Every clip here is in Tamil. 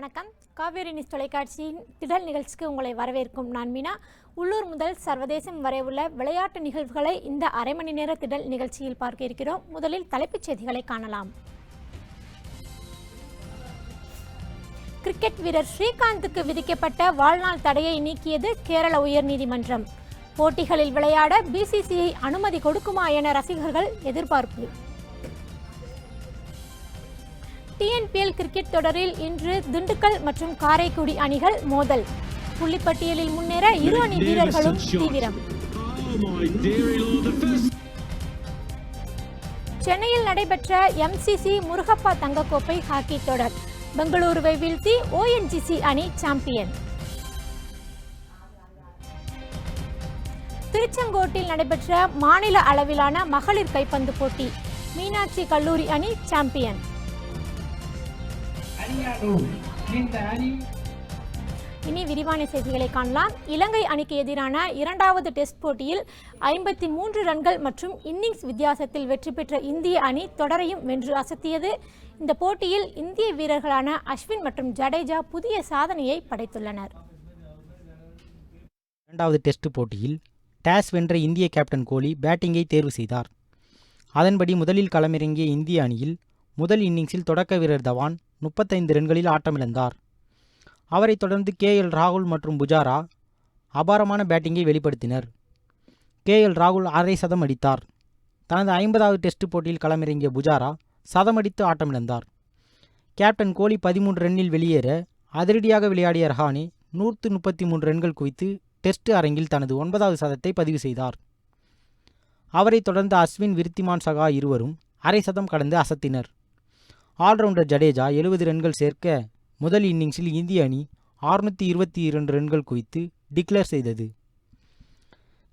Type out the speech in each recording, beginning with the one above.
வணக்கம். காவேரி நியூஸ் தொலைக்காட்சியின் திடல் நிகழ்ச்சிக்கு உங்களை வரவேற்கும் நான் மீனா. உள்ளூர் முதல் சர்வதேசம் வரை உள்ள விளையாட்டு நிகழ்வுகளை இந்த அரை மணி நேர திடல் நிகழ்ச்சியில் பார்க்க இருக்கிறோம். முதலில் தலைப்புச் செய்திகளை காணலாம். கிரிக்கெட் வீரர் ஸ்ரீகாந்துக்கு விதிக்கப்பட்ட வாழ்நாள் தடையை நீக்கியது கேரள உயர்நீதிமன்றம். போட்டிகளில் விளையாட பிசிசிஐ அனுமதி கொடுக்குமா என ரசிகர்கள் எதிர்பார்ப்பு. டிஎன்பிஎல் கிரிக்கெட் தொடரில் இன்று திண்டுக்கல் மற்றும் காரைக்குடி அணிகள் மோதல். புள்ளிப்பட்டியலில் முன்னேற இரு அணி வீரர்களும் தீவிரம். சென்னையில் நடைபெற்ற எம்சிசி முருகப்பா தங்கக்கோப்பை ஹாக்கி தொடர். பெங்களூருவை வீழ்த்தி ஓஎன்ஜிசி அணி சாம்பியன். திருச்செங்கோட்டில் நடைபெற்ற மாநில அளவிலான மகளிர் கைப்பந்து போட்டி. மீனாட்சி கல்லூரி அணி சாம்பியன். இனி விரிவான செய்திகளை காணலாம். இலங்கை அணிக்கு எதிரான இரண்டாவது டெஸ்ட் போட்டியில் 53 ரன்கள் மற்றும் இன்னிங்ஸ் வித்தியாசத்தில் வெற்றி பெற்ற இந்திய அணி தொடரையும் வென்று அசத்தியது. இந்த போட்டியில் இந்திய வீரர்களான அஸ்வின் மற்றும் ஜடேஜா புதிய சாதனையை படைத்துள்ளனர். இரண்டாவது டெஸ்ட் போட்டியில் டாஸ் வென்ற இந்திய கேப்டன் கோலி பேட்டிங்கை தேர்வு செய்தார். அதன்படி முதலில் களமிறங்கிய இந்திய அணியில் முதல் இன்னிங்ஸில் தொடக்க வீரர் தவான் 35 ரன்களில் ஆட்டமிழந்தார். அவரைத் தொடர்ந்து ராகுல் மற்றும் புஜாரா அபாரமான பேட்டிங்கை வெளிப்படுத்தினர். ராகுல் அரை சதம் அடித்தார். தனது 50வது டெஸ்ட் போட்டியில் களமிறங்கிய புஜாரா சதமடித்து ஆட்டமிழந்தார். கேப்டன் கோலி 13 ரன்னில் வெளியேற அதிரடியாக விளையாடிய ரஹானே 133 ரன்கள் குவித்து டெஸ்ட் அரங்கில் தனது 9வது சதத்தை பதிவு செய்தார். அவரைத் தொடர்ந்து அஸ்வின் விருத்திமான் சகா இருவரும் அரை சதம் கடந்து அசத்தினர். ஆல்ரவுண்டர் ஜடேஜா 70 ரன்கள் சேர்க்க முதல் இன்னிங்ஸில் இந்திய அணி 622 ரன்கள் குவித்து டிக்ளேர் செய்தது.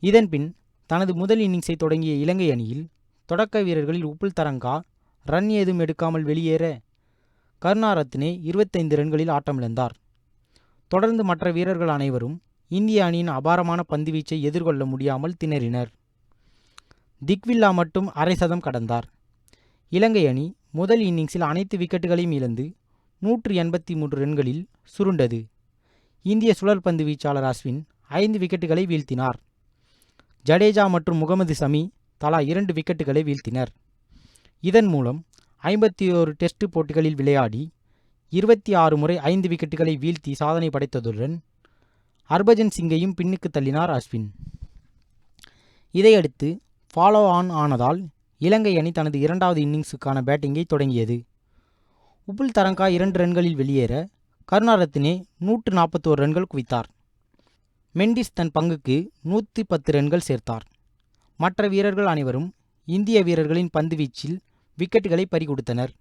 இதன்பின் தனது முதல் இன்னிங்ஸை தொடங்கிய இலங்கை அணியில் தொடக்க வீரர்களில் உப்புல் தரங்கா ரன் ஏதும் எடுக்காமல் வெளியேற கருணாரத்னே 25 ரன்களில் ஆட்டமிழந்தார். தொடர்ந்து மற்ற வீரர்கள் அனைவரும் இந்திய அணியின் அபாரமான பந்துவீச்சை எதிர்கொள்ள முடியாமல் திணறினர். திக்வில்லா மட்டும் அரை சதம் கடந்தார். இலங்கை அணி முதல் இன்னிங்ஸில் அனைத்து விக்கெட்டுகளையும் இழந்து 183 ரன்களில் சுருண்டது. இந்திய சுழற்பந்து வீச்சாளர் அஸ்வின் 5 விக்கெட்டுகளை வீழ்த்தினார். ஜடேஜா மற்றும் முகமது சமி தலா 2 விக்கெட்டுகளை வீழ்த்தினர். இதன் மூலம் 51 டெஸ்ட் போட்டிகளில் விளையாடி 26 முறை 5 விக்கெட்டுகளை வீழ்த்தி சாதனை படைத்ததுடன் ஹர்பஜன் சிங்கையும் பின்னுக்கு தள்ளினார் அஸ்வின். இதையடுத்து ஃபாலோ ஆனதால் இலங்கை அணி தனது இரண்டாவது இன்னிங்ஸுக்கான பேட்டிங்கை தொடங்கியது. உப்புல் தரங்கா 2 ரன்களில் வெளியேற கருணாரத்னே 141 ரன்கள் குவித்தார். மெண்டிஸ் தன் பங்குக்கு 110 ரன்கள் சேர்த்தார். மற்ற வீரர்கள் அனைவரும் இந்திய வீரர்களின் பந்துவீச்சில் விக்கெட்டுகளை பறிகொடுத்தனர்.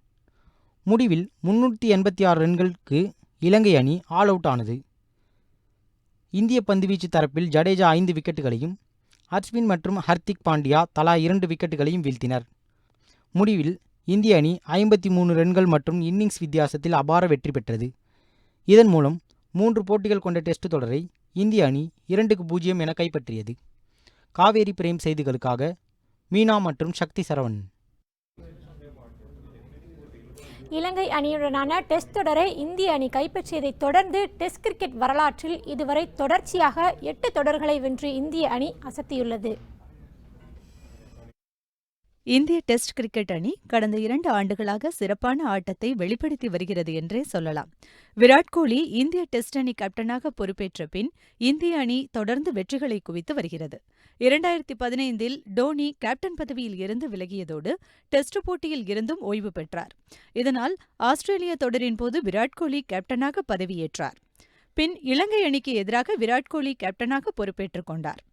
முடிவில் 386 ரன்களுக்கு இலங்கை அணி ஆல் அவுட் ஆனது. இந்திய பந்துவீச்சு தரப்பில் ஜடேஜா 5 விக்கெட்டுகளையும் அஸ்வின் மற்றும் ஹர்திக் பாண்டியா தலா 2 விக்கெட்டுகளையும் வீழ்த்தினர். முடிவில் இந்திய அணி 53 ரன்கள் மற்றும் இன்னிங்ஸ் வித்தியாசத்தில் அபார வெற்றி பெற்றது. இதன் மூலம் 3 போட்டிகள் கொண்ட டெஸ்ட் தொடரை இந்திய அணி 2-0 என கைப்பற்றியது. காவேரி பிரேம் செய்திகளுக்காக மீனா மற்றும் சக்தி சரவணன். இலங்கை அணியுடனான டெஸ்ட் தொடரை இந்திய அணி கைப்பற்றியதைத் தொடர்ந்து டெஸ்ட் கிரிக்கெட் வரலாற்றில் இதுவரை தொடர்ச்சியாக 8 தொடர்களை வென்று இந்திய அணி அசத்தியுள்ளது. இந்திய டெஸ்ட் கிரிக்கெட் அணி கடந்த 2 ஆண்டுகளாக சிறப்பான ஆட்டத்தை வெளிப்படுத்தி வருகிறது என்றே சொல்லலாம். விராட் கோலி இந்திய டெஸ்ட் அணி கேப்டனாக பொறுப்பேற்ற பின் இந்திய அணி தொடர்ந்து வெற்றிகளை குவித்து வருகிறது. 2015இல் டோனி கேப்டன் பதவியில் இருந்து விலகியதோடு டெஸ்ட் போட்டியில் இருந்தும் ஓய்வு பெற்றார். இதனால் ஆஸ்திரேலிய தொடரின் போது விராட் கோலி கேப்டனாக பதவியேற்றார். பின் இலங்கை அணிக்கு எதிராக விராட் கோலி கேப்டனாக பொறுப்பேற்றுக் கொண்டார்.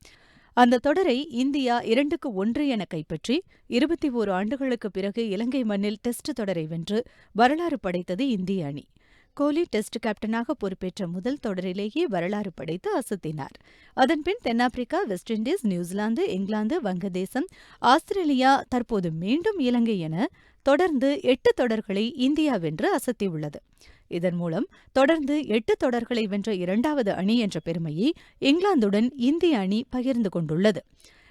அந்த தொடரை இந்தியா 2-1 என கைப்பற்றி 21 ஆண்டுகளுக்கு பிறகு இலங்கை மண்ணில் டெஸ்ட் தொடரை வென்று வரலாறு படைத்தது இந்திய அணி. கோலி டெஸ்ட் கேப்டனாக பொறுப்பேற்ற முதல் தொடரிலேயே வரலாறு படைத்து அசத்தினார். அதன்பின் தென்னாப்பிரிக்கா, வெஸ்ட் இண்டீஸ், நியூசிலாந்து, இங்கிலாந்து, வங்கதேசம், ஆஸ்திரேலியா, தற்போது மீண்டும் இலங்கை என தொடர்ந்து 8 தொடர்களை இந்தியா வென்று அசத்தியுள்ளது. இதன் மூலம் தொடர்ந்து 8 தொடர்களை வென்ற 2வது அணி என்ற பெருமையை இங்கிலாந்துடன் இந்திய அணி பகிர்ந்து கொண்டுள்ளது.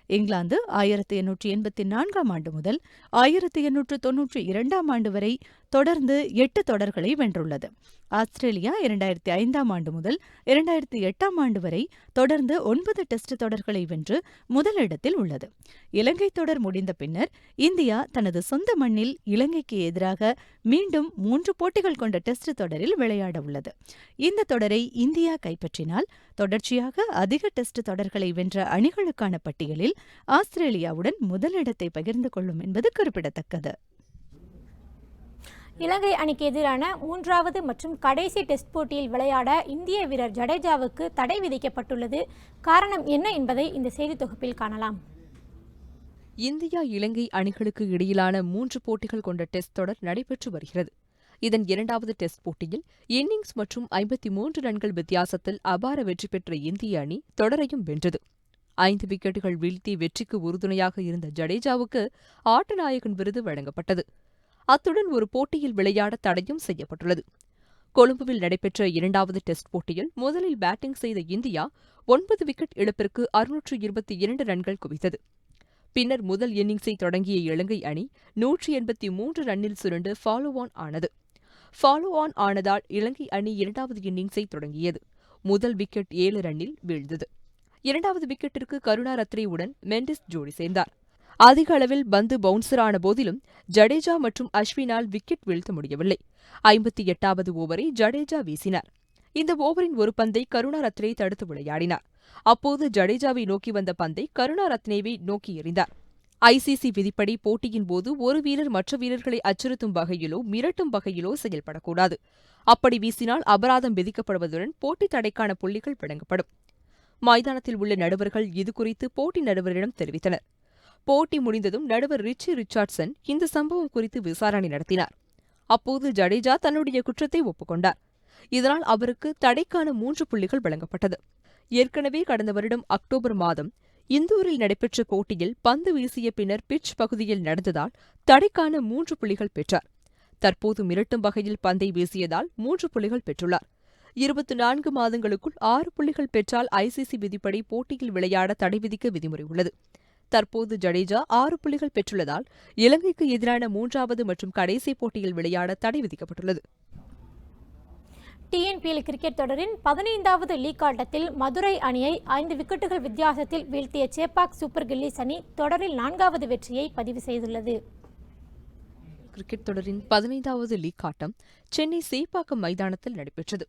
இங்கிலாந்து 1884 ஆண்டு முதல் 1892 ஆண்டு வரை தொடர்ந்து 8 தொடர்களை வென்றுள்ளது. ஆஸ்திரேலியா 2005ஆம் ஆண்டு முதல் 2008ஆம் ஆண்டு வரை தொடர்ந்து 9 டெஸ்ட் தொடர்களை வென்று முதலிடத்தில் உள்ளது. இலங்கை தொடர் முடிந்த பின்னர் இந்தியா தனது சொந்த மண்ணில் இலங்கைக்கு எதிராக மீண்டும் 3 போட்டிகள் கொண்ட டெஸ்ட் தொடரில் விளையாட உள்ளது. இந்த தொடரை இந்தியா கைப்பற்றினால் தொடர்ச்சியாக அதிக டெஸ்ட் தொடர்களை வென்ற அணிகளுக்கான பட்டியலில் ஆஸ்திரேலியாவுடன் முதலிடத்தை பகிர்ந்து கொள்ளும் என்பது குறிப்பிடத்தக்கது. இலங்கை அணிக்கு எதிரான 3வது மற்றும் கடைசி டெஸ்ட் போட்டியில் விளையாட இந்திய வீரர் ஜடேஜாவுக்கு தடை விதிக்கப்பட்டுள்ளது. காரணம் என்ன என்பதை இந்த செய்தி தொகுப்பில் காணலாம். இந்தியா இலங்கை அணிகளுக்கு இடையிலான 3 போட்டிகள் கொண்ட டெஸ்ட் தொடர் நடைபெற்று வருகிறது. இதன் 2வது டெஸ்ட் போட்டியில் இன்னிங்ஸ் மற்றும் 53 ரன்கள் வித்தியாசத்தில் அபார வெற்றி பெற்ற இந்திய அணி தொடரையும் வென்றது. 5 விக்கெட்டுகள் வீழ்த்தி வெற்றிக்கு உறுதுணையாக இருந்த ஜடேஜாவுக்கு ஆட்டநாயகன் விருது வழங்கப்பட்டது. அத்துடன் ஒரு போட்டியில் விளையாட தடையும் செய்யப்பட்டுள்ளது. கொழும்புவில் நடைபெற்ற 2வது டெஸ்ட் போட்டியில் முதலில் பேட்டிங் செய்த இந்தியா 9 விக்கெட் இழப்பிற்கு 622 ரன்கள் குவித்தது. பின்னர் முதல் இன்னிங்ஸை தொடங்கிய இலங்கை அணி 183 ரன்னில் சுருண்டு ஃபாலோ ஆன் ஆனது. ஃபாலோ ஆன் ஆனதால் இலங்கை அணி 2வது இன்னிங்ஸை தொடங்கியது. முதல் விக்கெட் 7 ரன்னில் வீழ்ந்தது. 2வது விக்கெட்டிற்கு கருணா ரத்னேவுடன் மெண்டிஸ் ஜோடி சேர்ந்தார். அதிக அளவில் பந்து பவுன்சர் ஆன போதிலும் ஜடேஜா மற்றும் அஸ்வினால் விக்கெட் வீழ்த்த முடியவில்லை. 58வது ஓவரை ஜடேஜா வீசினார். இந்த ஓவரின் ஒரு பந்தை கருணா ரத்னே தடுத்து விளையாடினார். அப்போது ஜடேஜாவை நோக்கி வந்த பந்தை கருணா ரத்னேவை நோக்கி எறிந்தார். ஐசிசி விதிப்படி போட்டியின் போது ஒரு வீரர் மற்ற வீரர்களை அச்சுறுத்தும் வகையிலோ மிரட்டும் வகையிலோ செயல்படக்கூடாது. அப்படி வீசினால் அபராதம் விதிக்கப்படுவதுடன் போட்டி தடைக்கான புள்ளிகள் வழங்கப்படும். மைதானத்தில் உள்ள நடுவர்கள் இதுகுறித்து போட்டி நடுவரிடம் தெரிவித்தனர். போட்டி முடிந்ததும் நடுவர் ரிச்சி ரிச்சார்ட்சன் இந்த சம்பவம் குறித்து விசாரணை நடத்தினார். அப்போது ஜடேஜா தன்னுடைய குற்றத்தை ஒப்புக்கொண்டார். இதனால் அவருக்கு தடைக்கான 3 புள்ளிகள் வழங்கப்பட்டது. ஏற்கனவே கடந்த வருடம் அக்டோபர் மாதம் இந்தூரில் நடைபெற்ற போட்டியில் பந்து வீசிய பின்னர் பிட்ச் பகுதியில் நடந்ததால் தடைக்கான 3 புள்ளிகள் பெற்றார். தற்போது மிரட்டும் வகையில் பந்தை வீசியதால் 3 புள்ளிகள் பெற்றுள்ளார். 24 மாதங்களுக்குள் 6 புள்ளிகள் பெற்றால் ஐசிசி விதிப்படி போட்டியில் விளையாட தடை விதிக்க விதிமுறை உள்ளது. தற்போது ஜடேஜா 6 புள்ளிகள் பெற்றுள்ளதால் இலங்கைக்கு எதிரான 3வது மற்றும் கடைசி போட்டியில் விளையாட தடை விதிக்கப்பட்டுள்ளது. டிஎன்பிஎல் கிரிக்கெட் தொடரின் 15வது லீக் ஆட்டத்தில் மதுரை அணியை 5 விக்கெட்டுகள் வித்தியாசத்தில் வீழ்த்திய சேப்பாக் சூப்பர் கில்லிஸ் அணி தொடரில் 4வது வெற்றியை பதிவு செய்துள்ளது. கிரிக்கெட் தொடரின் 15வது லீக் ஆட்டம் சென்னை சேப்பாக்கம் மைதானத்தில் நடைபெற்றது.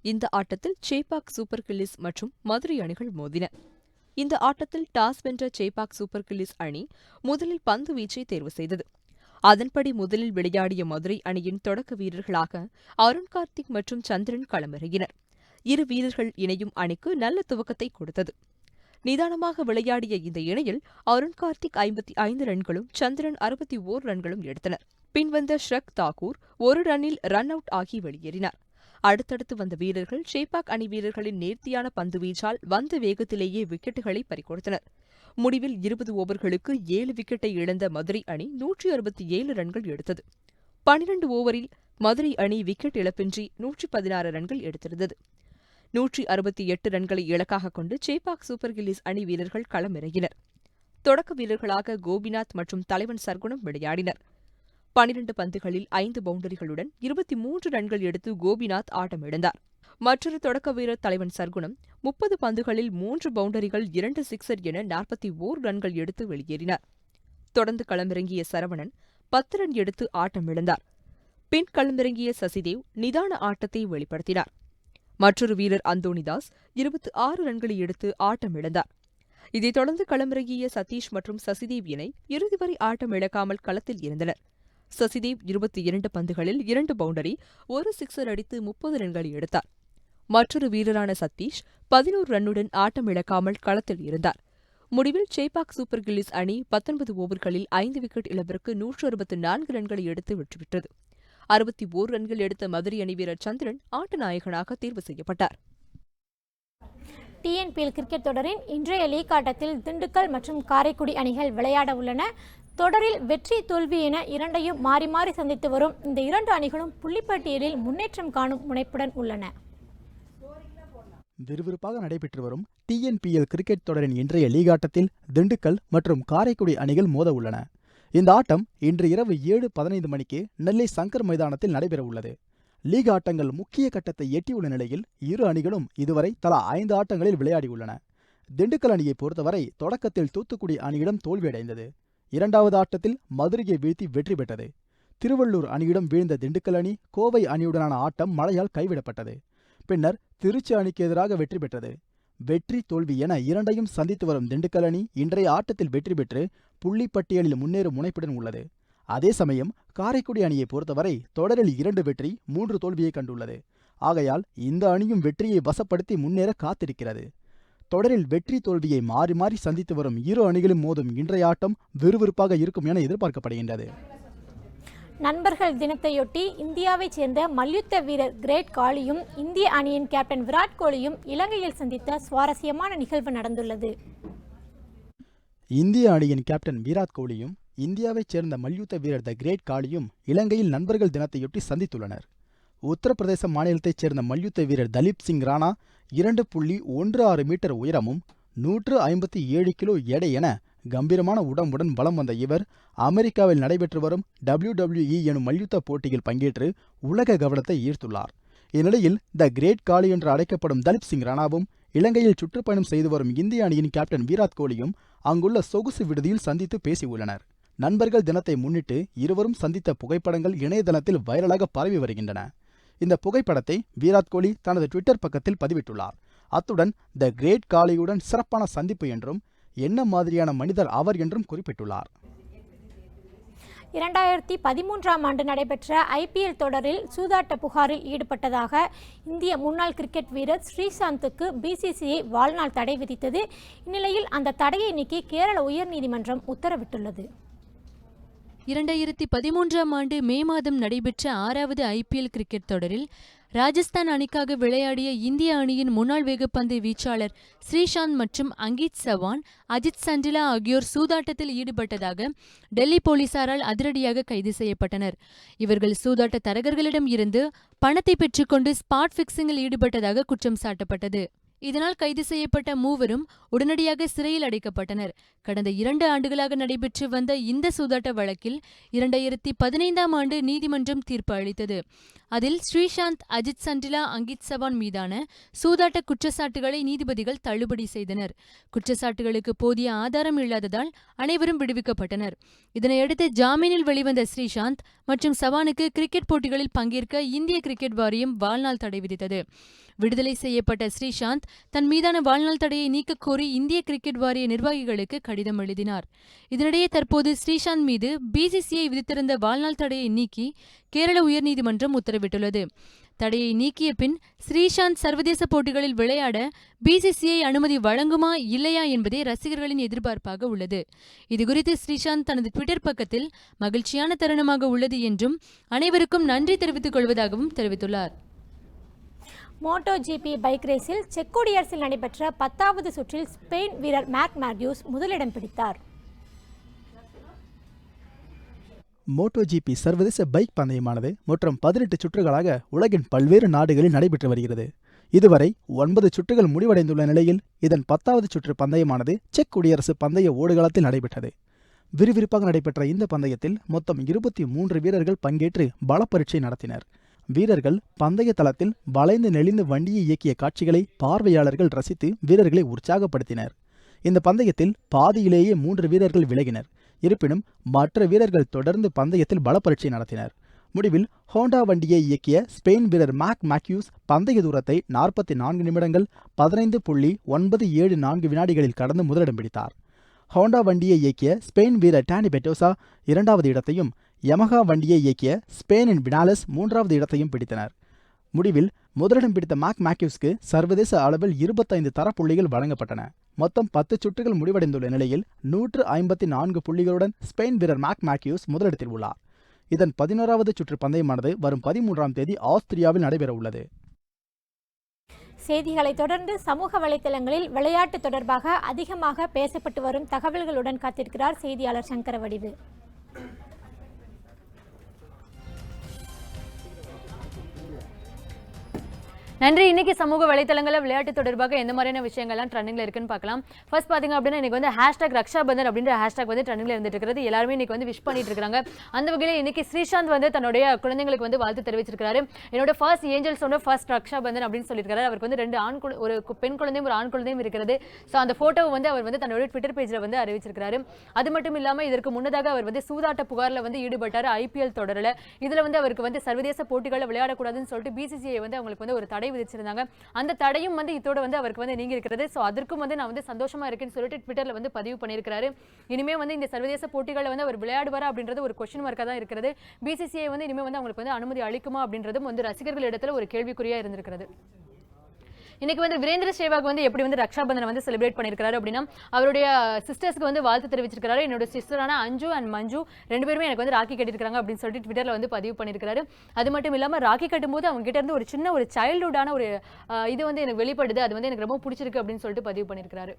இந்த ஆட்டத்தில் சேப்பாக் சூப்பர் கில்லிஸ் மற்றும் மதுரை அணிகள் மோதின. இந்த ஆட்டத்தில் டாஸ் வென்ற சேப்பாக் சூப்பர் கில்லிஸ் அணி முதலில் பந்து வீச்சை தேர்வு செய்தது. அதன்படி முதலில் விளையாடிய மதுரை அணியின் தொடக்க வீரர்களாக அருண் கார்த்திக் மற்றும் சந்திரன் களமிறங்கினர். இரு வீரர்கள் இணையும் அணிக்கு நல்ல துவக்கத்தை கொடுத்தது. நிதானமாக விளையாடிய இந்த இணையில் அருண் கார்த்திக் 55 ரன்களும் சந்திரன் 61 ரன்களும் எடுத்தனர். பின்வந்த ஷ்ரக் தாக்கூர் 1 ரன்னில் ரன் அவுட் ஆகி வெளியேறினார். அடுத்தடுத்து வந்த வீரர்கள் சேப்பாக் அணி வீரர்களின் நேர்த்தியான பந்து வீச்சால் வந்த வேகத்திலேயே விக்கெட்டுகளை பறிகொடுத்தனர். முடிவில் 20 ஓவர்களுக்கு 7 விக்கெட்டை இழந்த மதுரை அணி 167 ரன்கள் எடுத்தது. 12 ஓவரில் மதுரை அணி விக்கெட் இழப்பின்றி 116 ரன்கள் எடுத்திருந்தது. 168 ரன்களை இலக்காக கொண்டு சேப்பாக் சூப்பர் கில்லிஸ் அணி வீரர்கள் களமிறங்கினர். தொடக்க வீரர்களாக கோபிநாத் மற்றும் தலைவன் சர்க்குணம் விளையாடினர். 12 பந்துகளில் 5 பவுண்டரிகளுடன் 23 ரன்கள் எடுத்து கோபிநாத் ஆட்டமிழந்தார். மற்றொரு தொடக்க வீரர் தலைவன் சர்க்குணம் 30 பந்துகளில் 3 பவுண்டரிகள் 2 சிக்ஸர் என 41 ரன்கள் எடுத்து வெளியேறினார். தொடர்ந்து களமிறங்கிய சரவணன் 10 ரன் எடுத்து ஆட்டமிழந்தார். பின் களமிறங்கிய சசிதேவ் நிதான ஆட்டத்தை வெளிப்படுத்தினார். மற்றொரு வீரர் அந்தோணிதாஸ் 26 ரன்களை எடுத்து ஆட்டமிழந்தார். இதைத் தொடர்ந்து களமிறங்கிய சதீஷ் மற்றும் சசிதேவ் இணை இறுதி வரை ஆட்டம் இழக்காமல் களத்தில் இருந்தனர். சசிதேவ் 22 பந்துகளில் 2 பவுண்டரி 1 சிக்ஸர் அடித்து 30 ரன்களை எடுத்தார். மற்றொரு வீரரான சதீஷ் 11 ரன்னுடன் ஆட்டம் இழக்காமல் களத்தில் இருந்தார். முடிவில் சேப்பாக் சூப்பர் கில்லிஸ் அணி 19 ஓவர்களில் 5 விக்கெட் இழப்பிற்கு 164 ரன்களை எடுத்து வெற்றி பெற்றது. 61 ரன்கள் எடுத்த மதுரை அணி வீரர் சந்திரன் ஆட்டநாயகனாக தேர்வு செய்யப்பட்டார். டிஎன்பிஎல் கிரிக்கெட் தொடரின் இன்றைய லீக் ஆட்டத்தில் திண்டுக்கல் மற்றும் காரைக்குடி அணிகள் விளையாட உள்ளன. தொடரில் வெற்றி தோல்வி என இரண்டையும் மாறி மாறி சந்தித்து வரும் இந்த இரண்டு அணிகளும் புள்ளிப்பட்டியலில் முன்னேற்றம் காணும் முனைப்புடன் உள்ளன. விறுவிறுப்பாக நடைபெற்று வரும் டிஎன்பிஎல் கிரிக்கெட் தொடரின் இன்றைய லீக் ஆட்டத்தில் திண்டுக்கல் மற்றும் காரைக்குடி அணிகள் மோத உள்ளன. இந்த ஆட்டம் இன்று இரவு 7:15 மணிக்கு நெல்லை சங்கர் மைதானத்தில் நடைபெற உள்ளது. லீக் ஆட்டங்கள் முக்கிய கட்டத்தை எட்டியுள்ள நிலையில் இரு அணிகளும் இதுவரை தலா 5 ஆட்டங்களில் விளையாடியுள்ளன. திண்டுக்கல் அணியை பொறுத்தவரை தொடக்கத்தில் தூத்துக்குடி அணியிடம் தோல்வியடைந்தது. இரண்டாவது ஆட்டத்தில் மதுரையை வீழ்த்தி வெற்றி பெற்றது. திருவள்ளூர் அணியிடம் வீழ்ந்த திண்டுக்கல் அணி கோவை அணியுடனான ஆட்டம் மழையால் கைவிடப்பட்டது. பின்னர் திருச்சி அணிக்கு எதிராக வெற்றி பெற்றது. வெற்றி தோல்வி என இரண்டையும் சந்தித்து வரும் திண்டுக்கல் அணி இன்றைய ஆட்டத்தில் வெற்றி பெற்று புள்ளிப்பட்டியலில் முன்னேறும் முனைப்புடன் உள்ளது. அதே சமயம் காரைக்குடி அணியை பொறுத்தவரை தொடரில் 2 வெற்றி 3 தோல்வியை கண்டுள்ளது. ஆகையால் இந்த அணியும் வெற்றியை வசப்படுத்தி முன்னேற காத்திருக்கிறது. தொடரில் வெற்றி தோல்வியை மாறி மாறி சந்தித்து வரும் இரு அணிகளும் மோதும் இன்றைய ஆட்டம் விறுவிறுப்பாக இருக்கும் என எதிர்பார்க்கப்படுகின்றது. நண்பர்கள் தினத்தையொட்டி இந்தியாவைச் சேர்ந்த மல்யுத்த வீரர் கிரேட் காலியும் இந்திய அணியின் கேப்டன் விராட் கோலியும் இலங்கையில் சந்தித்த சுவாரஸ்யமான நிகழ்வு நடந்துள்ளது. இந்திய அணியின் கேப்டன் விராட் கோலியும் இந்தியாவைச் சேர்ந்த மல்யுத்த வீரர் த கிரேட் காலியும் இலங்கையில் நண்பர்கள் தினத்தையொட்டி சந்தித்துள்ளனர். உத்தரப்பிரதேச மாநிலத்தைச் சேர்ந்த மல்யுத்த வீரர் தலீப் சிங் ராணா 2.16 மீட்டர் உயரமும் 157 கிலோ எடை என கம்பீரமான உடம்புடன் வலம் வந்த இவர் அமெரிக்காவில் நடைபெற்று வரும் WWE எனும் மல்யுத்த போட்டியில் பங்கேற்று உலக கவனத்தை ஈர்த்துள்ளார். இந்நிலையில் த கிரேட் காலி என்று அழைக்கப்படும் தலீப் சிங் ராணாவும் இலங்கையில் சுற்றுப்பயணம் செய்து வரும் இந்திய அணியின் கேப்டன் விராட் கோலியும் அங்குள்ள சொகுசு விடுதியில் சந்தித்து பேசியுள்ளனர். நண்பர்கள் தினத்தை முன்னிட்டு இருவரும் சந்தித்த புகைப்படங்கள் இணையதளத்தில் வைரலாக பரவி வருகின்றன. இந்த புகைப்படத்தை விராட் கோலி தனது ட்விட்டர் பக்கத்தில் பதிவிட்டுள்ளார். அத்துடன் த கிரேட் காலியுடன் சிறப்பான சந்திப்பு என்றும் என்ன மாதிரியான மனிதர் அவர் என்றும் குறிப்பிட்டுள்ளார். 2013ஆம் ஆண்டு நடைபெற்ற IPL தொடரில் சூதாட்ட புகாரில் ஈடுபட்டதாக இந்திய முன்னாள் கிரிக்கெட் வீரர் ஸ்ரீசாந்துக்கு BCCI வாழ்நாள் தடை விதித்தது. இந்நிலையில் அந்த தடையை நீக்கி கேரள உயர்நீதிமன்றம் உத்தரவிட்டுள்ளது. 2013ஆம் ஆண்டு மே மாதம் நடைபெற்ற 6வது IPL கிரிக்கெட் தொடரில் ராஜஸ்தான் அணிக்காக விளையாடிய இந்திய அணியின் முன்னாள் வேகப்பந்து வீச்சாளர் ஸ்ரீசாந்த் மற்றும் அங்கித் சவான், அஜித் சண்டிலா ஆகியோர் சூதாட்டத்தில் ஈடுபட்டதாக டெல்லி போலீசாரால் அதிரடியாக கைது செய்யப்பட்டனர். இவர்கள் சூதாட்ட தரகர்களிடம் இருந்து பணத்தை பெற்றுக்கொண்டு ஸ்பாட் பிக்சிங்கில் ஈடுபட்டதாக குற்றம் சாட்டப்பட்டது. இதனால் கைது செய்யப்பட்ட மூவரும் உடனடியாக சிறையில் அடைக்கப்பட்டனர். கடந்த 2 ஆண்டுகளாக நடைபெற்று வந்த இந்த சூதாட்ட வழக்கில் 2015ஆம் ஆண்டு நீதிமன்றம் தீர்ப்பு அளித்தது. அதில் ஸ்ரீசாந்த், அஜித் சண்டிலா, அங்கித் சவான் மீதான சூதாட்ட குற்றச்சாட்டுகளை நீதிபதிகள் தள்ளுபடி செய்தனர். குற்றச்சாட்டுகளுக்கு போதிய ஆதாரம் இல்லாததால் அனைவரும் விடுவிக்கப்பட்டனர். இதனையடுத்து ஜாமீனில் வெளிவந்த ஸ்ரீசாந்த் மற்றும் சவானுக்கு கிரிக்கெட் போட்டிகளில் பங்கேற்க இந்திய கிரிக்கெட் வாரியம் வாழ்நாள் தடை விதித்தது. விடுதலை செய்யப்பட்ட ஸ்ரீசாந்த் தன் மீதான வாழ்நாள் தடையை நீக்கக் கோரி இந்திய கிரிக்கெட் வாரிய நிர்வாகிகளுக்கு கடிதம் எழுதினார். இதனிடையே தற்போது ஸ்ரீசாந்த் மீது BCCI விதித்திருந்த வாழ்நாள் தடையை நீக்கி கேரள உயர்நீதிமன்றம் உத்தரவிட்டுள்ளது. தடையை நீக்கிய பின் ஸ்ரீசாந்த் சர்வதேச போட்டிகளில் விளையாட BCCI அனுமதி வழங்குமா இல்லையா என்பதே ரசிகர்களின் எதிர்பார்ப்பாக உள்ளது. இதுகுறித்து ஸ்ரீசாந்த் தனது ட்விட்டர் பக்கத்தில் மகிழ்ச்சியான தருணமாக உள்ளது என்றும் அனைவருக்கும் நன்றி தெரிவித்துக் கொள்வதாகவும் தெரிவித்துள்ளார். MotoGP பைக் ரேஸில் செக் குடியரசில் நடைபெற்ற 10வது சுற்றில் ஸ்பெயின் வீரர் மார்க் மார்க்யூஸ் முதலிடம் பிடித்தார். MotoGP சர்வதேச பைக் பந்தயமானது மொத்தம் 18 சுற்றுகளாக உலகின் பல்வேறு நாடுகளில் நடைபெற்று வருகிறது. இதுவரை 9 சுற்றுகள் முடிவடைந்துள்ள நிலையில் இதன் 10வது சுற்று பந்தயமானது செக் குடியரசு பந்தய ஓடுகளத்தில் நடைபெற்றது. விறுவிறுப்பாக நடைபெற்ற இந்த பந்தயத்தில் மொத்தம் 23 வீரர்கள் பங்கேற்று பல பரீட்சை நடத்தினர். வீரர்கள் பந்தய தளத்தில் வளைந்து நெளிந்து வண்டியை இயக்கிய காட்சிகளை பார்வையாளர்கள் ரசித்து வீரர்களை உற்சாகப்படுத்தினர். இந்த பந்தயத்தில் பாதியிலேயே 3 வீரர்கள் விலகினர். இருப்பினும் மற்ற வீரர்கள் தொடர்ந்து பந்தயத்தில் பல பரீட்சை நடத்தினர். முடிவில் ஹோண்டா வண்டியை இயக்கிய ஸ்பெயின் வீரர் மார்க் மார்க்யூஸ் பந்தய தூரத்தை 44 நிமிடங்கள் 15.974 வினாடிகளில் கடந்து முதலிடம் பிடித்தார். ஹோண்டா வண்டியை இயக்கிய ஸ்பெயின் வீரர் டானி பெட்டோசா 2வது இடத்தையும், யமஹா வண்டியை இயக்கிய ஸ்பெயினின் வினாலஸ் 3வது இடத்தையும் பிடித்தனர். முடிவில் முதலிடம் பிடித்த மார்க் மார்க்யூஸ்க்கு சர்வதேச அளவில் 25 தரப்புள்ளிகள் வழங்கப்பட்டன. மொத்தம் 10 சுற்றுகள் முடிவடைந்துள்ள நிலையில் 154 புள்ளிகளுடன் ஸ்பெயின் வீரர் மார்க் மார்க்யூஸ் முதலிடத்தில் உள்ளார். இதன் 11வது சுற்று பந்தயமானது வரும் 13ஆம் தேதி ஆஸ்திரியாவில் நடைபெற உள்ளது. செய்திகளை தொடர்ந்து சமூக வலைதளங்களில் விளையாட்டு தொடர்பாக அதிகமாக பேசப்பட்டு வரும் தகவல்களுடன் காத்திருக்கிறார் செய்தியாளர் சங்கரவடிவு. நன்றி. இன்னைக்கு சமூக வலைத்தளங்களில் விளையாட்டு தொடர்பாக எந்த மாதிரியான விஷயங்கள்லாம் ட்ரெண்டிங்ல இருக்குன்னு பார்க்கலாம். ஃபர்ஸ்ட் பாத்தீங்க அப்படின்னா இன்னைக்கு வந்து #ரக்ஷாபந்தன் அப்படின்ற ஹேஷ்டாக் வந்து ட்ரெண்டிங்ல இருந்துட்டு இருக்கிறது. எல்லாருமே இன்னைக்கு வந்து விஷ் பண்ணிட்டு இருக்காங்க. அந்த வகையில் இன்னைக்கு ஸ்ரீசாந்த் வந்து தன்னுடைய குழந்தைங்களுக்கு வந்து வாழ்த்து தெரிவிச்சிருக்காரு. என்னோட ஃபர்ஸ்ட் ஏஞ்சல்ஸோட ஃபர்ஸ்ட் ரக்ஷாபந்தன் அப்படின்னு சொல்லியிருக்காரு. அவருக்கு வந்து 2 ஒரு பெண் குழந்தையும் ஒரு ஆண் குழந்தையும் இருக்கிறது. ஸோ அந்த போட்டோவை வந்து அவர் வந்து தன்னுடைய ட்விட்டர் பேஜில் வந்து அறிவிச்சிருக்காரு. அது மட்டும் இல்லாமல் இதற்கு முன்னதாக அவர் வந்து சூதாட்ட புகாரில் வந்து ஈடுபட்டார் IPL தொடரில். இதில் வந்து அவருக்கு வந்து சர்வதேச போட்டிகளில் விளையாடக்கூடாதுன்னு சொல்லிட்டு BCCI வந்து அவங்களுக்கு வந்து ஒரு தடை விதிச்சிருந்தாங்க. அந்த தடையும் வந்து இதோட வந்து அவருக்கு வந்து நீங்கி இருக்கிறது. ஸோ அதற்கும் வந்து நான் வந்து சந்தோஷமா இருக்கேன்னு சொல்லிட்டு ட்விட்டர்ல வந்து பதிவு பண்ணியிருக்காரு. இனிமே வந்து இந்த சர்வதேச போட்டிகளில் வந்து அவர் விளையாடுவாரா அப்படின்றது ஒரு கொஸ்டின் மார்க்காக தான் இருக்கிறது. BCCI வந்து இனிமே வந்து அவங்களுக்கு வந்து அனுமதி அளிக்குமா அப்படின்றதும் வந்து ரசிகர்கள் இடத்துல ஒரு கேள்விக்குறியா இருந்திருக்கிறது. இன்னைக்கு வந்து வீரேந்திர சேவாக் வந்து எப்படி வந்து ரக்ஷாபந்தனை வந்து செலிப்ரேட் பண்ணியிருக்காரு அப்படின்னா அவருடைய சிஸ்டர்ஸ்க்கு வந்து வாழ்த்து தெரிவிச்சிருக்காரு. என்னோட சிஸ்டரான அஞ்சு அண்ட் மஞ்சு 2 பேருமே எனக்கு வந்து ராக்கி கட்டியிருக்காங்க அப்படின்னு சொல்லிட்டு ட்விட்டர்ல வந்து பதிவு பண்ணியிருக்காரு. அது மட்டும் இல்லாமல் ராக்கி கட்டும்போது அவங்க கிட்ட இருந்து ஒரு சின்ன ஒரு சைல்டுஹுட்டான ஒரு இது வந்து எனக்கு வெளிப்படுது. அது வந்து எனக்கு ரொம்ப பிடிச்சிருக்கு அப்படின்னு சொல்லிட்டு பதிவு பண்ணியிருக்காரு.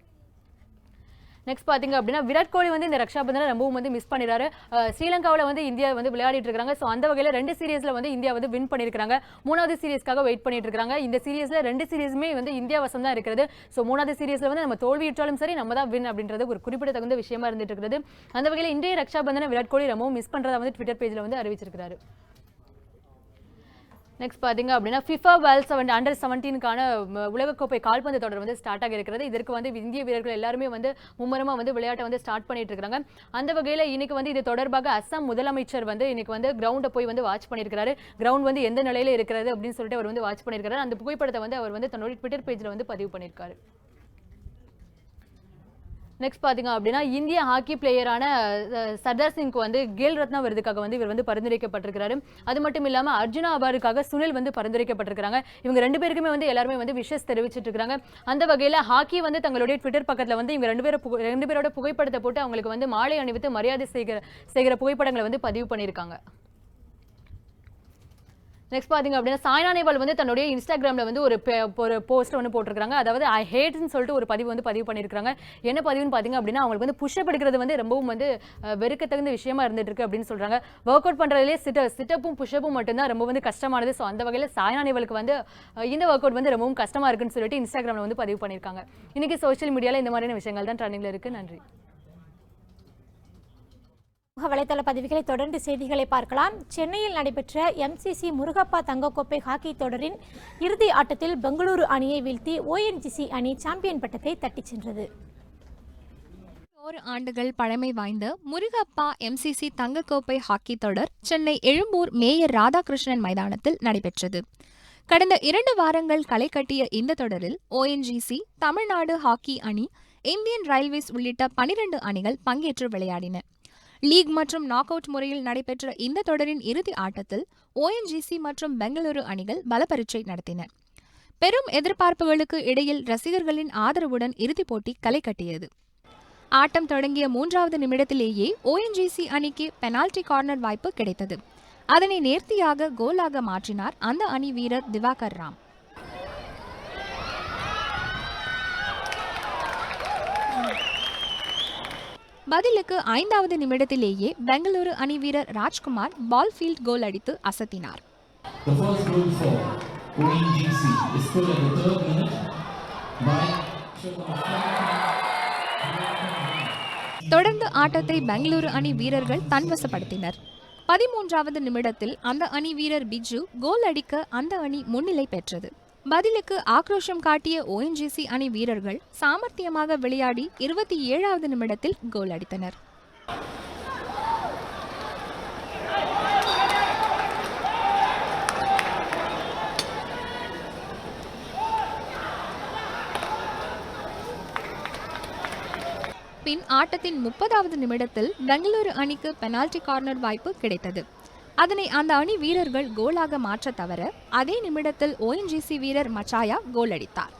நெக்ஸ்ட் பாத்தீங்க அப்படின்னா விராட் கோலி வந்து இந்த ரக்ஷாபந்தனை ரொம்பவும் வந்து மிஸ் பண்ணிடுறாரு. ஸ்ரீலங்காவில் வந்து இந்தியா வந்து விளையாடிட்டு இருக்காங்க. ஸோ அந்த வகையில் 2 சீரீஸ்ல வந்து இந்தியா வந்து வின் பண்ணியிருக்காங்க. 3வது சீரீஸ்க்காக வெயிட் பண்ணிட்டு இருக்காங்க. இந்த சீரீஸ்ல 2 சீரீஸுமே வந்து இந்தியா வசம் தான் இருக்கிறது. ஸோ 3வது சீரீஸ்ல வந்து நம்ம தோல்வியுற்றாலும் சரி நம்ம தான் வின் அப்படின்றது ஒரு குறிப்பிடத்தகுந்த விஷயமா இருந்துட்டு இருக்கிறது. அந்த வகையில் இன்றைய ரக்ஷாபந்தனை விராட் கோலி ரொம்பவும் மிஸ் பண்றதா வந்து ட்விட்டர் பேஜ்ல வந்து அறிவிச்சிருக்காரு. நெக்ஸ்ட் பாத்தீங்க அப்படின்னா FIFA வேர்ல்ட் அண்டர் 17க்கான உலகக்கோப்பை கால்பந்து தொடர் வந்து ஸ்டார்ட் ஆகி இருக்கிறது. இதற்கு வந்து இந்திய வீரர்கள் எல்லாருமே வந்து மும்முரமா வந்து விளையாட்டை வந்து ஸ்டார்ட் பண்ணிட்டு இருக்காங்க. அந்த வகையில் இன்னைக்கு வந்து இது தொடர்பாக அஸ்ஸாம் முதலமைச்சர் வந்து இன்னைக்கு வந்து கிரவுண்டை போய் வந்து வாட்ச் பண்ணியிருக்காரு. கிரவுண்ட் வந்து எந்த நிலையில இருக்கிறது அப்படின்னு சொல்லிட்டு அவர் வந்து வாட்ச் பண்ணியிருக்காரு. அந்த புகைப்படத்தை வந்து அவர் வந்து தன்னோட ட்விட்டர் பேஜ்ல வந்து பதிவு பண்ணியிருக்காரு. நெக்ஸ்ட் பாத்தீங்க அப்படின்னா இந்திய ஹாக்கி பிளேயரான சர்தார் சிங்க்கு வந்து கேல் ரத்னா விருதுக்காக வந்து இவர் வந்து பரிந்துரைக்கப்பட்டிருக்கிறாரு. அது மட்டும் இல்லாமல் அர்ஜுனா அவார்டுக்காக சுனில் வந்து பரிந்துரைக்கப்பட்டிருக்காங்க. இவங்க 2 பேருக்குமே வந்து எல்லாருமே வந்து விஷஸ் தெரிவிச்சிட்டு இருக்காங்க. அந்த வகையில் ஹாக்கி வந்து தங்களுடைய ட்விட்டர் பக்கத்தில் வந்து இவங்க 2 பேரோட புகைப்படத்தை போட்டு அவங்களுக்கு வந்து மாலை அணிவித்து மரியாதை செய்கிற புகைப்படங்களை வந்து பதிவு பண்ணியிருக்காங்க. நெக்ஸ்ட் பாத்தீங்க அப்படின்னா சாய்னா நேவால் வந்து தன்னுடைய இன்ஸ்டாகிராமில் வந்து ஒரு போஸ்ட் வந்து போட்டிருக்காங்க. அதாவது ஐ ஹேட்னு சொல்லிட்டு ஒரு பதிவு வந்து பதிவு பண்ணியிருக்காங்க. என்ன பதிவுன்னு பார்த்தீங்க அப்படின்னா அவங்களுக்கு வந்து புஷ்அப் எடுக்கிறது வந்து ரொம்பவும் வந்து வெறுக்கத்தகுந்த விஷயமா இருந்துட்டு இருக்கு அப்படின்னு சொல்றாங்க. ஒர்க் அவுட் பண்றதுலேயே சிட்டப்பும் புஷ்அப்பும் மட்டும்தான் ரொம்ப வந்து கஷ்டமானது. ஸோ அந்த வகையில் சாய்னா நேவாலுக்கு வந்து இந்த ஒர்க் அவுட் வந்து ரொம்பவும் கஷ்டமா இருக்குன்னு சொல்லிட்டு இன்ஸ்டாகிராமில் வந்து பதிவு பண்ணியிருக்காங்க. இன்னைக்கு சோஷியல் மீடியாவில் இந்த மாதிரியான விஷயங்கள் தான் ட்ரெண்டிங்ல இருக்கு. நன்றி. வலைதள பதிவுகளை தொடர்ந்து செய்திகளை பார்க்கலாம். சென்னையில் நடைபெற்ற MCC முருகப்பா தங்கக்கோப்பை ஹாக்கி தொடரின் இறுதி ஆட்டத்தில் பெங்களூரு அணியை வீழ்த்தி ONGC அணி சாம்பியன் பட்டத்தை தட்டிச் சென்றது. 1 ஆண்டுகள் பழமை வாய்ந்த முருகப்பா MCC தங்கக்கோப்பை ஹாக்கி தொடர் சென்னை எழும்பூர் மேயர் ராதாகிருஷ்ணன் மைதானத்தில் நடைபெற்றது. கடந்த 2 வாரங்கள் களை கட்டிய இந்த தொடரில் ONGC, தமிழ்நாடு ஹாக்கி அணி, இந்தியன் ரயில்வேஸ் உள்ளிட்ட 12 அணிகள் பங்கேற்று விளையாடின. லீக் மற்றும் நாக் அவுட் முறையில் நடைபெற்ற இந்த தொடரின் இறுதி ஆட்டத்தில் ONGC மற்றும் பெங்களூரு அணிகள் பலப்பரீட்சை நடத்தின. பெரும் எதிர்பார்ப்புகளுக்கு இடையில் ரசிகர்களின் ஆதரவுடன் இறுதிப் போட்டி களை கட்டியது. ஆட்டம் தொடங்கிய 3வது நிமிடத்திலேயே ONGC அணிக்கு பெனால்டி கார்னர் வாய்ப்பு கிடைத்தது. அதனை நேர்த்தியாக கோலாக மாற்றினார் அந்த அணி வீரர் திவாகர் ராம். பதிலுக்கு 5வது நிமிடத்திலேயே பெங்களூரு அணி வீரர் ராஜ்குமார் பால் ஃபீல்ட் கோல் அடித்து அசத்தினார். தொடர்ந்து ஆட்டத்தை பெங்களூரு அணி வீரர்கள் தன்வசப்படுத்தினர். 13வது நிமிடத்தில் அந்த அணி வீரர் பிஜு கோல் அடிக்க அந்த அணி முன்னிலை பெற்றது. பதிலுக்கு ஆக்ரோஷம் காட்டிய ONGC அணி வீரர்கள் சாமர்த்தியமாக விளையாடி 27வது நிமிடத்தில் கோல் அடித்தனர். பின் ஆட்டத்தின் 30வது நிமிடத்தில் பெங்களூரு அணிக்கு பெனால்டி கார்னர் வாய்ப்பு கிடைத்தது. அதனை அந்த அணி வீரர்கள் கோலாக மாற்ற தவிர அதே நிமிடத்தில் ONGC வீரர் மச்சாயா கோல் அடித்தார்.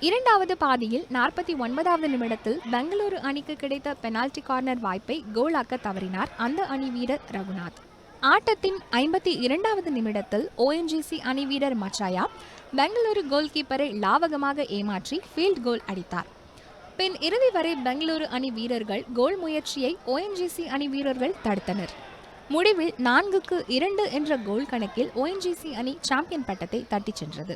இரண்டாவது பாதியில் 49வது நிமிடத்தில் பெங்களூரு அணிக்கு கிடைத்த பெனால்டி கார்னர் வாய்ப்பை கோலாக்க தவறினார் அந்த அணி வீரர் ரகுநாத். ஆட்டத்தின் 52வது நிமிடத்தில் ONGC அணி வீரர் மச்சாயா பெங்களூரு கோல் கீப்பரை லாவகமாக ஏமாற்றி ஃபீல்ட் கோல் அடித்தார். பின் இறுதி வரை பெங்களூரு அணி வீரர்கள் கோல் முயற்சியை ONGC அணி வீரர்கள் தடுத்தனர். முடிவில் 4-2 என்ற கோல் கணக்கில் ONGC அணி சாம்பியன் பட்டத்தை தட்டிச் சென்றது.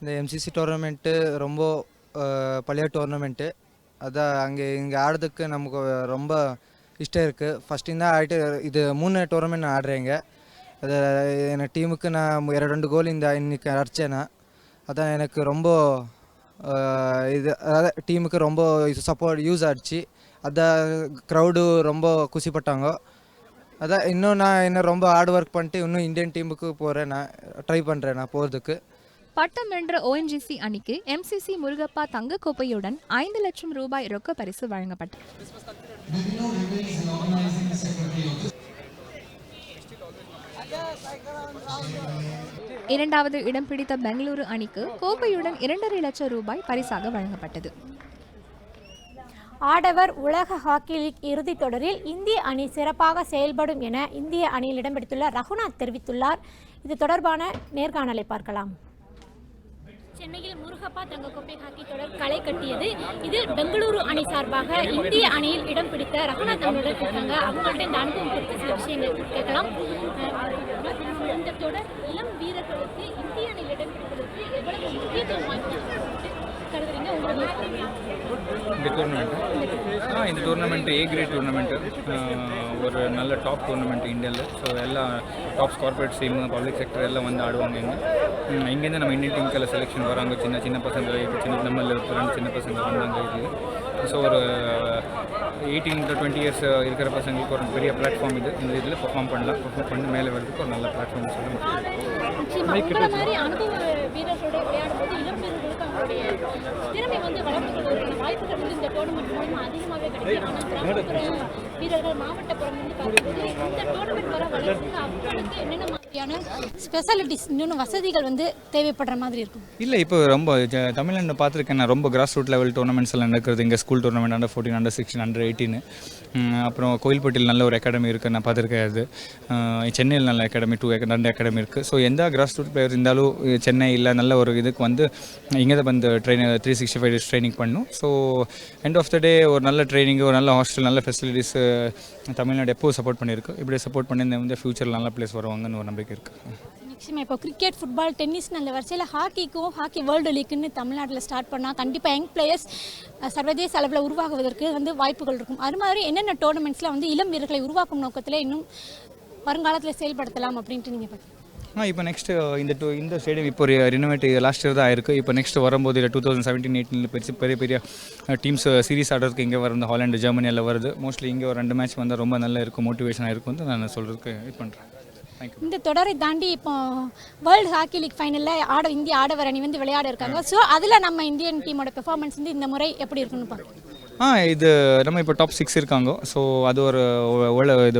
இந்த MCC டோர்னமெண்ட்டு ரொம்ப பழைய டோர்னமெண்ட்டு. அதான் இங்கே ஆடுறதுக்கு நமக்கு ரொம்ப இஷ்டம் இருக்குது. ஃபஸ்ட்டிಂದ ஆகிட்டு இது 3 டோர்னமெண்ட் ஆடுறேங்க. அது என் டீமுக்கு நான் 2 கோல் இன்னைக்கு அடித்தேன்னா அதான் எனக்கு ரொம்ப இது அதாவது டீமுக்கு ரொம்ப சப்போர்ட் யூஸ் ஆச்சு. அதான் க்ரௌடு ரொம்ப குஷிப்பட்டாங்க. அதான் இன்னும் ரொம்ப ஹார்ட் ஒர்க் பண்ணிட்டு இன்னும் இந்தியன் டீமுக்கு போகிறேன். நான் ட்ரை பண்ணுறேன் நான் போகிறதுக்கு. பட்டம் வென்ற ONGC அணிக்கு MCC முருகப்பா தங்கக்கோப்பையுடன் 5 லட்சம் ரூபாய் ரொக்க பரிசு வழங்கப்பட்டது. இரண்டாவது இடம் பிடித்த பெங்களூரு அணிக்கு கோப்பையுடன் 2.5 லட்சம் ரூபாய் பரிசாக வழங்கப்பட்டது. ஆடவர் உலக ஹாக்கி லீக் இறுதித் தொடரில் இந்திய அணி சிறப்பாக செயல்படும் என இந்திய அணியில் இடம் பிடித்துள்ள ரகுநாத் தெரிவித்துள்ளார். இது தொடர்பான நேர்காணலை பார்க்கலாம். சென்னையில் முருகப்பா தங்கக்கோப்பை ஹாக்கி தொடர் களை கட்டியது. இதில் பெங்களூரு அணி சார்பாக இந்திய அணியில் இடம் பிடித்த ரகுநாத் அவங்களுடன் இருக்காங்க. அவங்கள்ட்ட இந்த அனுபவம் குறித்து சில விஷயங்கள் கேட்கலாம். இந்த தொடர் இளம் வீரர்களுக்கு இந்திய அணியில் இடம் பிடிப்பதற்கு எவ்வளவு முக்கியத்துவம் கருதுறீங்க? இந்த டೂರ್ನಮೆಂಟ್ A ಗ್ರೇಡ್ ಟೂರ್ನಮೆಂಟ್ ஒரு நல்ல டாப் டூர்னமெண்ட் இந்தியாவில். ஸோ எல்லா tops corporate team public sector எல்லாம் வந்து ஆடுவாங்க. இங்கேருந்து நம்ம இந்தியன் டீமுக்கெல்லாம் செலெக்ஷன் வராங்க. சின்ன பசங்க நம்மள 2 சின்ன பசங்க வந்தாங்க. இது ஸோ ஒரு 18 to 20 இயர்ஸ் இருக்கிற பசங்களுக்கு ஒரு பெரிய பிளாட்ஃபார்ம் இது. இந்த இதில் பெர்ஃபார்ம் பண்ணி மேலே வரதுக்கு ஒரு நல்ல பிளாட்ஃபார்ம் சொல்ல வீரர்களோட விளையாடும்போது இளம் வீரர்களுக்கு அவங்களுடைய திறமை வளர்த்துக் கொள்வதற்கான வாய்ப்புகள் இந்த டோர்னமெண்ட் மூலமாக அதிகமாகவே கிடைக்கும். ஆனால் கிராமப்புற வீரர்கள் மாவட்டப்புறம் பார்க்கும்போது இந்த டோர்னமெண்ட் வர வளர்ச்சிக்கு அவங்களுக்கு என்னென்ன மாதிரியான ஸ்பெஷாலிட்டிஸ் இன்னொன்று வசதிகள் தேவைப்படுற மாதிரி இருக்கும்? இல்லை, இப்போ ரொம்ப தமிழ்நாடு பார்த்துருக்கேன். நான் ரொம்ப கிராஸ் ரூட் லெவல் டூர்னமெண்ட்ஸ் எல்லாம் நடக்கிறது. இங்கே school tournament Under 14, Under 16, Under 18. அப்புறம் கோயில்பட்டியில் நல்ல ஒரு அகாடமி இருக்குது, நான் பார்த்துருக்கேன். அது சென்னையில் நல்ல அகாடமி 2 அகாடமி இருக்குது. ஸோ எந்த கிராஸ் ரூட் பிளேயர் இருந்தாலும் சென்னை இல்லை நல்ல ஒரு இதுக்கு இங்கே தான் ட்ரெயின் 365 days ட்ரைனிங் பண்ணும். ஸோ எண்ட் ஆஃப் த டே ஒரு நல்ல ட்ரைனிங், ஒரு நல்ல ஹாஸ்டல், நல்ல ஃபெசிலிட்டிஸ் தமிழ்நாடு எப்போது சப்போர்ட் பண்ணியிருக்கு. இப்படி சப்போர்ட் பண்ணி இந்த ஃபியூச்சரில் நல்ல பிளேஸ் வருவாங்கன்னு ஒரு நம்பிக்கை இருக்குது. நிச்சயமாக இப்போ கிரிக்கெட், ஃபுட்பால், டென்னிஸ் நல்ல வரிசையில் ஹாக்கி வேர்ல்டு லீக்குன்னு தமிழ்நாட்டில் ஸ்டார்ட் பண்ணால் கண்டிப்பாக யங் பிளேயர்ஸ் சர்வதேச அளவில் உருவாகுவதற்கு வாய்ப்புகள் இருக்கும். அது மாதிரி என்னென்ன டோர்னமெண்ட்ஸில் இளம் வீரர்களை உருவாக்கும் நோக்கத்தில் இன்னும் வருங்காலத்தில் செயல்படுத்தலாம் அப்படின்ட்டு நீங்கள் பார்க்குறீங்க? இப்போ நெக்ஸ்ட்டு இந்த ஸ்டேடியம் இப்போ ரினோவேட் லாஸ்ட் இயர் தான் ஆயிருக்கு. இப்போ நெக்ஸ்ட் வரும்போது 2017-18 பெரிய டீம்ஸ் சீரீஸ் ஆடுறதுக்கு இங்கே வருது. ஹாலண்டு, ஜெர்மனி எல்லாம் வருது. மோஸ்ட்லி இங்கே ஒரு 2 மேட்ச் வந்தால் ரொம்ப நல்லா இருக்கும், மோட்டிவேஷனாக இருக்கும் நான் சொல்கிறதுக்கு இது பண்ணுறேன். இந்த தொடரை தாண்டி இப்போ வேர்ல்டு ஹாக்கி லீக் ஃபைனலில் இந்திய ஆடவர் அணி விளையாட இருக்காங்க. ஸோ அதில் நம்ம இந்தியன் டீமோட பெர்ஃபார்மன்ஸ் இந்த முறை எப்படி இருக்குன்னு பார்க்கலாம். இது நம்ம இப்போ டாப் 6 இருக்காங்க. ஸோ அது ஒரு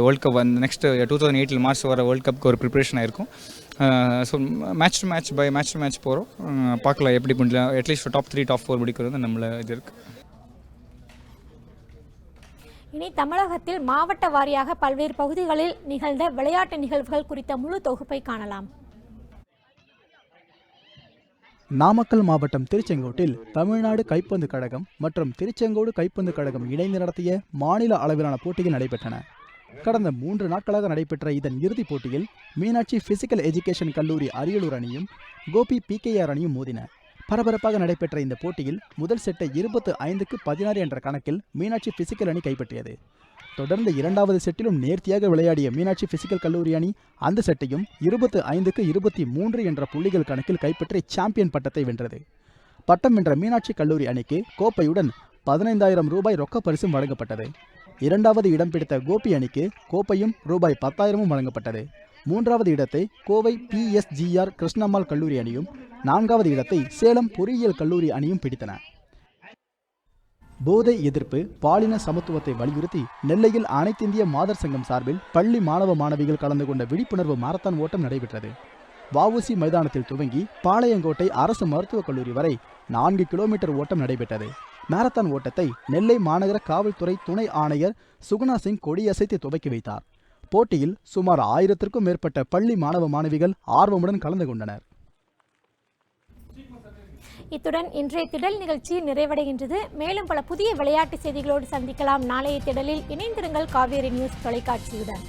வேர்ல்ட் கப் நெக்ஸ்ட் 2008 மார்ச் வர வேர்ல்ட் கப்புக்கு ஒரு ப்ரிப்ரேஷன் ஆயிருக்கும். ஸோ மேட்ச் டு மேட்ச் போகிறோம், பார்க்கலாம் எப்படி பண்ணலாம். அட்லீஸ்ட் டாப் 3 டாப் 4 முடிக்கிறது நம்மள இது இருக்குது. இனி தமிழகத்தில் மாவட்ட வாரியாக பல்வேறு பகுதிகளில் நிகழ்ந்த விளையாட்டு நிகழ்வுகள் குறித்த முழு தொகுப்பை காணலாம். நாமக்கல் மாவட்டம் திருச்செங்கோட்டில் தமிழ்நாடு கைப்பந்து கழகம் மற்றும் திருச்செங்கோடு கைப்பந்து கழகம் இணைந்து நடத்திய மாநில அளவிலான போட்டிகள் நடைபெற்றன. கடந்த 3 நாட்களாக நடைபெற்ற இதன் இறுதிப் போட்டியில் மீனாட்சி பிசிக்கல் எஜுகேஷன் கல்லூரி அரியலூர் அணியும் கோபி PKR அணியும் மோதின. பரபரப்பாக நடைபெற்ற இந்த போட்டியில் முதல் செட்டை 25-16 என்ற கணக்கில் மீனாட்சி பிசிக்கல் அணி கைப்பற்றியது. தொடர்ந்து 2வது செட்டிலும் நேர்த்தியாக விளையாடிய மீனாட்சி பிசிக்கல் கல்லூரி அணி அந்த செட்டையும் 25-23 என்ற புள்ளிகள் கணக்கில் கைப்பற்றி சாம்பியன் பட்டத்தை வென்றது. பட்டம் வென்ற மீனாட்சி கல்லூரி அணிக்கு கோப்பையுடன் 15,000 ரூபாய் ரொக்க பரிசும் வழங்கப்பட்டது. 2வது இடம் பிடித்த கோபி அணிக்கு கோப்பையும் ரூபாய் 10,000 வழங்கப்பட்டது. 3வது இடத்தை கோவை PSGR கிருஷ்ணம்மாள் கல்லூரி அணியும் 4வது இடத்தை சேலம் பொறியியல் கல்லூரி அணியும் பிடித்தன. போதை எதிர்ப்பு, பாலின சமத்துவத்தை வலியுறுத்தி நெல்லையில் அனைத்திந்திய மாதர் சங்கம் சார்பில் பள்ளி மாணவ மாணவிகள் கலந்து கொண்ட விழிப்புணர்வு மாரத்தான் ஓட்டம் நடைபெற்றது. வஉசி மைதானத்தில் துவங்கி பாளையங்கோட்டை அரசு மருத்துவக் கல்லூரி வரை 4 கிலோமீட்டர் ஓட்டம் நடைபெற்றது. மாரத்தான் ஓட்டத்தை நெல்லை மாநகர காவல்துறை துணை ஆணையர் சுகுணா சிங் கொடியசைத்து துவக்கி வைத்தார். போட்டியில் சுமார் 1000க்கும் மேற்பட்ட பள்ளி மாணவ மாணவிகள் ஆர்வமுடன் கலந்து கொண்டனர். இத்துடன் இன்றைய திடல் நிகழ்ச்சி நிறைவடைகின்றது. மேலும் பல புதிய விளையாட்டு செய்திகளோடு சந்திக்கலாம். நாளைய திடலில் இணைந்திருங்கள் காவேரி நியூஸ் தொலைக்காட்சியுடன்.